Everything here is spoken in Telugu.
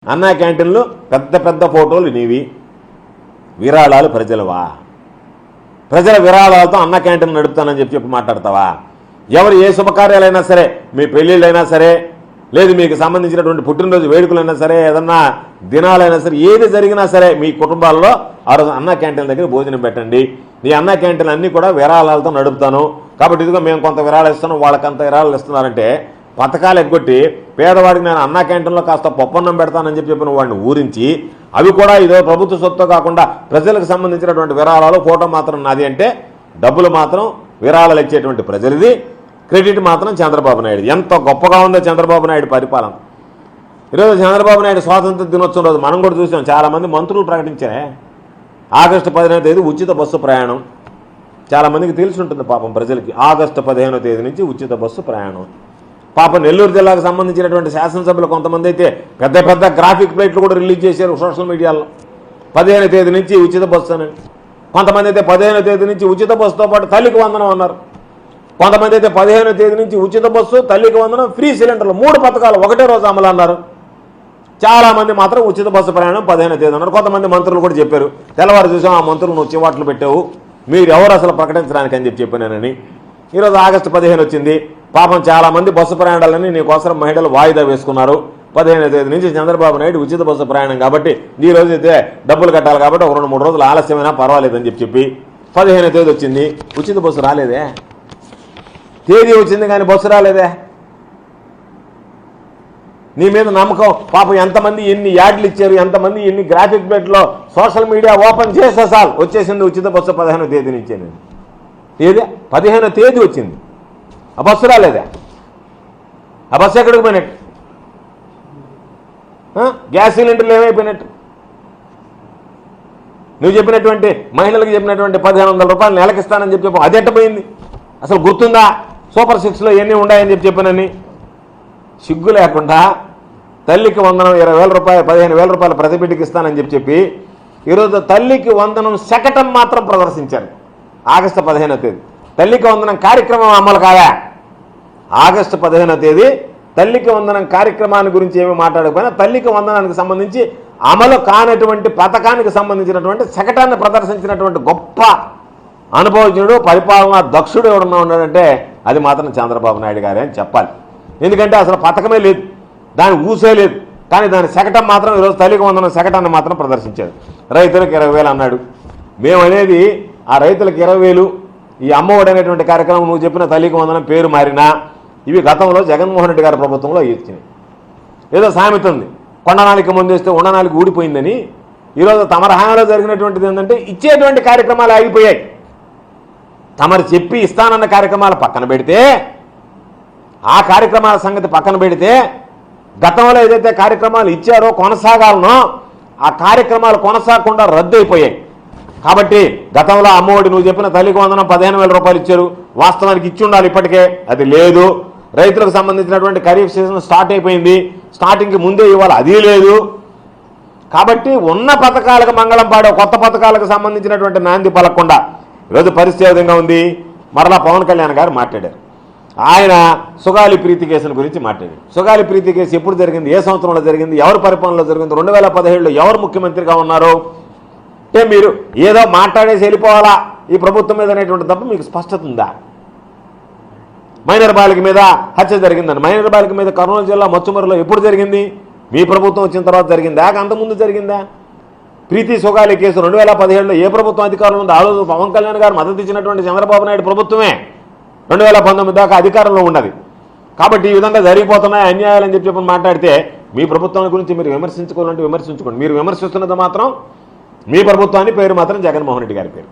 అన్నా క్యాంటీన్లో పెద్ద పెద్ద ఫోటోలు నీవి, విరాళాలు ప్రజలవా? ప్రజల విరాళాలతో అన్నా క్యాంటీన్ నడుపుతానని చెప్పి మాట్లాడతావా? ఎవరు ఏ శుభకార్యాలైనా సరే, మీ పెళ్ళిళ్ళైనా సరే, లేదు మీకు సంబంధించినటువంటి పుట్టినరోజు వేడుకలైనా సరే, ఏదన్నా దినాలైనా సరే, ఏది జరిగినా సరే మీ కుటుంబాల్లో ఆ రోజు అన్నా క్యాంటీన్ దగ్గర భోజనం పెట్టండి. ఈ అన్నా క్యాంటీన్ అన్నీ కూడా విరాళాలతో నడుపుతాను కాబట్టి ఇదిగో మేము కొంత విరాళాలు ఇస్తాను, వాళ్ళకంత విరాళాలు ఇస్తున్నారంటే పథకాలు ఎగ్గొట్టి పేదవాడికి నేను అన్నా క్యాంటీన్లో కాస్త పప్పన్నం పెడతానని చెప్పిన వాడిని ఊరించి అవి కూడా ఇదో ప్రభుత్వ సొత్తు కాకుండా ప్రజలకు సంబంధించినటువంటి విరాళాలు, ఫోటో మాత్రం నాది అంటే డబ్బులు మాత్రం విరాళాలు ఇచ్చేటువంటి ప్రజలది, క్రెడిట్ మాత్రం చంద్రబాబు నాయుడు. ఎంత గొప్పగా ఉందో చంద్రబాబు నాయుడు పరిపాలన. ఈరోజు చంద్రబాబు నాయుడు స్వాతంత్ర దినోత్సవం రోజు మనం కూడా చూసాం, చాలామంది మంత్రులు ప్రకటించారే ఆగస్టు 15వ తేదీ ఉచిత బస్సు ప్రయాణం. చాలామందికి తెలిసి ఉంటుంది పాపం ప్రజలకి, ఆగస్టు 15వ తేదీ నుంచి ఉచిత బస్సు ప్రయాణం. పాపం నెల్లూరు జిల్లాకు సంబంధించినటువంటి శాసనసభ్యులు కొంతమంది అయితే పెద్ద పెద్ద గ్రాఫిక్ ప్లేట్లు కూడా రిలీజ్ చేశారు సోషల్ మీడియాలో. 15వ తేదీ నుంచి ఉచిత బస్సు అని. కొంతమంది అయితే 15వ తేదీ నుంచి ఉచిత బస్సుతో పాటు తల్లికి వందనం అన్నారు. కొంతమంది అయితే 15వ తేదీ నుంచి ఉచిత బస్సు, తల్లికి వందనం, ఫ్రీ సిలిండర్లు, 3 పథకాలు ఒకటే రోజు అమలు అన్నారు. చాలామంది మాత్రం ఉచిత బస్సు ప్రయాణం 15వ తేదీ అన్నారు. కొంతమంది మంత్రులు కూడా చెప్పారు, తెల్లవారు చూసాం ఆ మంత్రులు నువ్వు చివాట్లు పెట్టావు, మీరు ఎవరు అసలు ప్రకటించడానికి అని చెప్పానని. ఈరోజు ఆగస్టు 15 వచ్చింది. పాపం చాలామంది బస్సు ప్రయాణాలని నీకోసం మహిళలు వాయిదా వేసుకున్నారు. 15వ తేదీ నుంచి చంద్రబాబు నాయుడు ఉచిత బస్సు ప్రయాణం కాబట్టి ఈ రోజు అయితే డబ్బులు కట్టాలి కాబట్టి ఒక 2-3 రోజులు ఆలస్యమైనా పర్వాలేదని చెప్పి 15వ తేదీ వచ్చింది, ఉచిత బస్సు రాలేదే. తేదీ వచ్చింది కానీ బస్సు రాలేదే. నీ మీద నమ్మకం పాపం ఎంతమంది ఎన్ని యాడ్లు ఇచ్చారు, ఎంతమంది ఎన్ని గ్రాఫిక్ ప్లేట్లో సోషల్ మీడియా ఓపెన్ చేసే సార్ వచ్చేసింది ఉచిత బస్సు 15వ తేదీ నుంచే. నేను తేదీ 15వ తేదీ వచ్చింది, ఆ బస్సు రాలేదా? ఆ బస్సు ఎక్కడికి పోయినట్టు? గ్యాస్ సిలిండర్లు ఏమైపోయినట్టు? నువ్వు చెప్పినటువంటి మహిళలకు చెప్పినటువంటి 1500 రూపాయలు నెలకిస్తానని చెప్పి అది ఎట్టపోయింది? అసలు గుర్తుందా? సూపర్ 6లో ఎన్ని ఉన్నాయని చెప్పానని. సిగ్గు లేకుండా తల్లికి వందనం 20,000 రూపాయలు, 15,000 రూపాయలు ప్రతి బిడ్డకి ఇస్తానని చెప్పి ఈరోజు తల్లికి వందనం శకటం మాత్రం ప్రదర్శించారు. ఆగస్టు 15వ తేదీ తల్లికి వందనం కార్యక్రమం అమలు కాదా? ఆగస్టు 15వ తేదీ తల్లికి వందనం కార్యక్రమాన్ని గురించి ఏమీ మాట్లాడకపోయినా తల్లికి వందనానికి సంబంధించి అమలు కానటువంటి పథకానికి సంబంధించినటువంటి శకటాన్ని ప్రదర్శించినటువంటి గొప్ప అనుభవజ్ఞుడు, పరిపాలనా దక్షుడు ఎవడన్నా ఉన్నాడంటే అది మాత్రం చంద్రబాబు నాయుడు గారే అని చెప్పాలి. ఎందుకంటే అసలు పథకమే లేదు, దాని ఊసే లేదు, కానీ దాని శకటం మాత్రం ఈరోజు తల్లికి వందనం శకటాన్ని మాత్రం ప్రదర్శించారు. రైతులకు 20,000 అన్నాడు. మేమనేది ఆ రైతులకు 20,000 ఈ అమ్మఒడి అనేటువంటి కార్యక్రమం నువ్వు చెప్పిన తల్లికి వందనం పేరు మారినా ఇవి గతంలో జగన్మోహన్ రెడ్డి గారి ప్రభుత్వంలో ఇచ్చినాయి. ఏదో సామెత ఉంది, కొండనాలికి ముందేస్తే ఉండనాలికి ఊడిపోయిందని. ఈరోజు తమర హామీలో జరిగినటువంటిది ఏంటంటే ఇచ్చేటువంటి కార్యక్రమాలు ఆగిపోయాయి. తమరు చెప్పి ఇస్తానన్న కార్యక్రమాలు పక్కన పెడితే, ఆ కార్యక్రమాల సంగతి పక్కన పెడితే గతంలో ఏదైతే కార్యక్రమాలు ఇచ్చారో కొనసాగాలనో ఆ కార్యక్రమాలు కొనసాగకుండా రద్దు అయిపోయాయి. కాబట్టి గతంలో అమ్మఒడి నువ్వు చెప్పిన తల్లికి వందనం 15,000 రూపాయలు ఇచ్చారు, వాస్తవానికి ఇచ్చి ఉండాలి, ఇప్పటికే అది లేదు. రైతులకు సంబంధించినటువంటి ఖరీఫ్ సీజన్ స్టార్ట్ అయిపోయింది, స్టార్టింగ్కి ముందే ఇవ్వాలి, అది లేదు. కాబట్టి ఉన్న పథకాలకు మంగళం పాడే కొత్త పథకాలకు సంబంధించినటువంటి నాంది పలకకుండా ఈరోజు పరిస్థితి ఏ విధంగా ఉంది. మరలా పవన్ కళ్యాణ్ గారు మాట్లాడారు. ఆయన సుగాలి ప్రీతి కేసుల గురించి మాట్లాడారు. సుగాలి ప్రీతి కేసు ఎప్పుడు జరిగింది, ఏ సంవత్సరంలో జరిగింది, ఎవరి పరిపాలనలో జరిగింది, 2017లో ఎవరు ముఖ్యమంత్రిగా ఉన్నారు అంటే మీరు ఏదో మాట్లాడేసి వెళ్ళిపోవాలా ఈ ప్రభుత్వం మీద అనేటువంటి తప్ప మీకు స్పష్టత ఉందా? మైనర్ బాలిక మీద హత్య జరిగిందని, మైనర్ బాలిక మీద కర్నూలు జిల్లా మచ్చుమరిలో ఎప్పుడు జరిగింది? మీ ప్రభుత్వం వచ్చిన తర్వాత జరిగిందా, అంతకుముందు జరిగిందా? ప్రీతి సుగాలి కేసు 2017లో ఏ ప్రభుత్వం అధికారంలో ఉంది? ఆ రోజు పవన్ కళ్యాణ్ గారు మద్దతు ఇచ్చినటువంటి చంద్రబాబు నాయుడు ప్రభుత్వమే 2019 దాకా అధికారంలో ఉన్నది. కాబట్టి ఈ విధంగా జరిగిపోతున్నాయి అన్యాయాలని చెప్పి మాట్లాడితే మీ ప్రభుత్వం గురించి మీరు విమర్శించుకోవాలంటే విమర్శించుకోండి. మీరు విమర్శిస్తున్నది మాత్రం మీ ప్రభుత్వాన్ని పేరు మాత్రం జగన్మోహన్ రెడ్డి గారి పేరు.